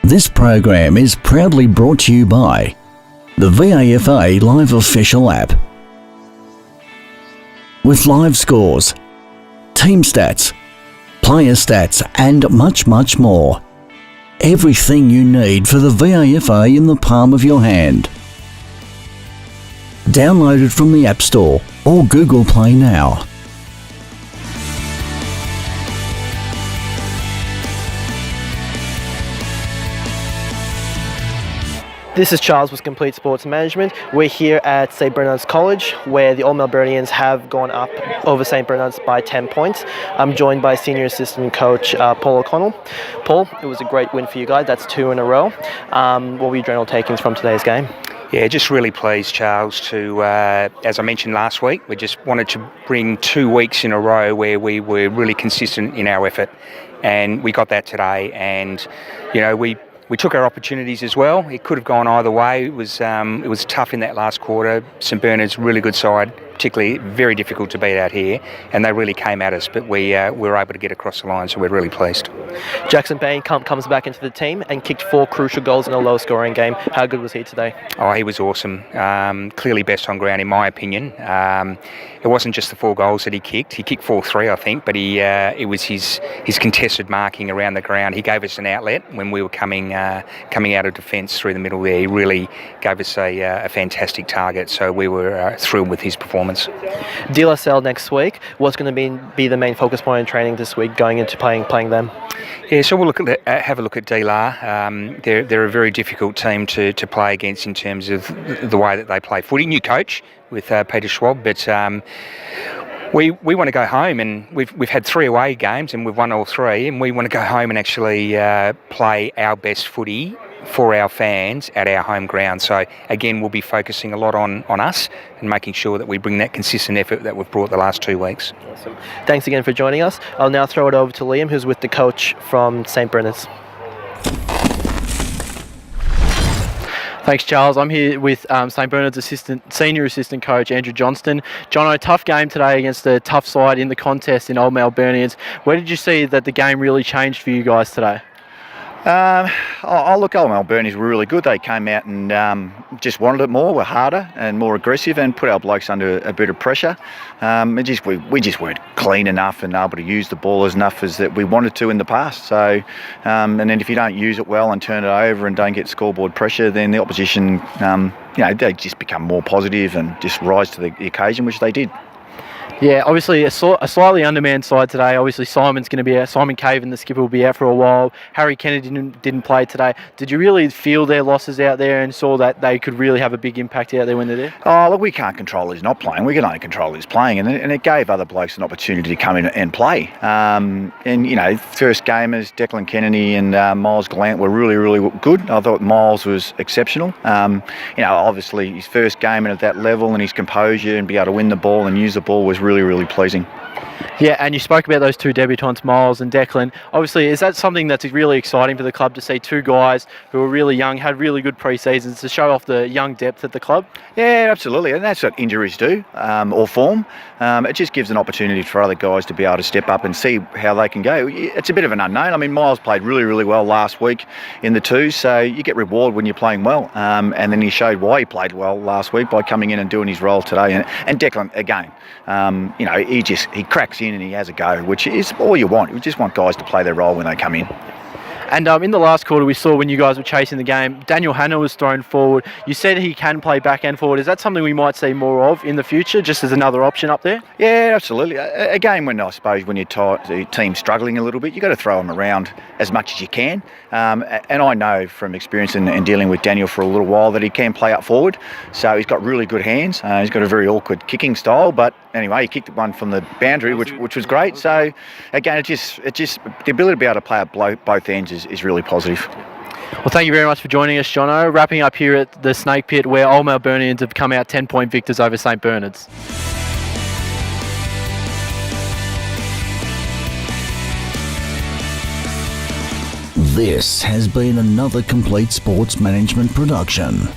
This program is proudly brought to you by the VAFA Live Official app. With live scores, team stats, player stats and much more. Everything you need for the VAFA in the palm of your hand. Download it from the App Store or Google Play now. This is Charles with Complete Sports Management. We're here at St. Bernard's College, where the Old Melburnians have gone up over St. Bernard's by 10 points. I'm joined by Senior Assistant Coach Paul O'Connell. Paul, it was a great win for you guys. That's 2 in a row. What were your general takings from today's game? Yeah, just really pleased, Charles, to, as I mentioned last week, we just wanted to bring 2 weeks in a row where we were really consistent in our effort. And we got that today. And, you know, we took our opportunities as well. It could have gone either way. It was tough in that last quarter. St. Bernard's really good side, particularly very difficult to beat out here, and they really came at us, but we were able to get across the line, so we're really pleased. Jackson Bain comes back into the team and kicked 4 crucial goals in a low-scoring game. How good was he today? Oh, he was awesome. Clearly best on ground, in my opinion. It wasn't just the 4 goals that he kicked. He kicked 4-3, I think, but it was his contested marking around the ground. He gave us an outlet when we were coming out of defence through the middle there. He really gave us a fantastic target, so we were thrilled with his performance. De La Salle next week. What's going to be the main focus point in training this week going into playing them? Yeah, so we'll have a look at De La. They're a very difficult team to play against in terms of the way that they play footy. New coach with Peter Schwab, but we want to go home, and we've had 3 away games and we've won all 3, and we want to go home and actually play our best footy for our fans at our home ground. So again, we'll be focusing a lot on us and making sure that we bring that consistent effort that we've brought the last 2 weeks. Awesome. Thanks again for joining us. I'll now throw it over to Liam, who's with the coach from St. Bernard's. Thanks, Charles. I'm here with St. Bernard's Senior Assistant Coach Andrew Johnston. Jono, a tough game today against a tough side in the contest in Old Melburnians. Where did you see that the game really changed for you guys today? Look, Old Melburnians were really good. They came out and just wanted it more, were harder and more aggressive, and put our blokes under a bit of pressure. We just weren't clean enough and able to use the ball as enough as that we wanted to in the past. So, and then if you don't use it well and turn it over and don't get scoreboard pressure, then the opposition, they just become more positive and just rise to the occasion, which they did. Yeah, obviously a slightly undermanned side today. Obviously Simon's going to be out. Simon Caven, the skipper, will be out for a while. Harry Kennedy didn't play today. Did you really feel their losses out there and saw that they could really have a big impact out there when they're there? Oh, look, we can't control who's not playing. We can only control who's playing, and it gave other blokes an opportunity to come in and play. First gamers, Declan Kennedy and Miles Gallant were really good. I thought Miles was exceptional. Obviously his first game in at that level and his composure and be able to win the ball and use the ball was really pleasing. Yeah, and you spoke about those 2 debutants, Miles and Declan. Obviously, is that something that's really exciting for the club to see 2 guys who are really young, had really good pre-seasons, to show off the young depth at the club? Yeah, absolutely, and that's what injuries do, or form. It just gives an opportunity for other guys to be able to step up and see how they can go. It's a bit of an unknown. I mean, Miles played really well last week in the 2s, so you get reward when you're playing well. And then he showed why he played well last week by coming in and doing his role today. And Declan, again, he cracks in and he has a go, which is all you want. You just want guys to play their role when they come in. And in the last quarter, we saw when you guys were chasing the game, Daniel Hanna was thrown forward. You said he can play back and forward. Is that something we might see more of in the future, just as another option up there? Yeah, absolutely. Again, when your team's struggling a little bit, you've got to throw them around as much as you can. And I know from experience and dealing with Daniel for a little while that he can play up forward. So he's got really good hands. He's got a very awkward kicking style, but anyway, he kicked one from the boundary, which was great. So again, it just the ability to be able to play at both ends is really positive. Well, thank you very much for joining us, Jono. Wrapping up here at the Snake Pit, where Old Melburnians have come out 10-point victors over St. Bernard's. This has been another Complete Sports Management production.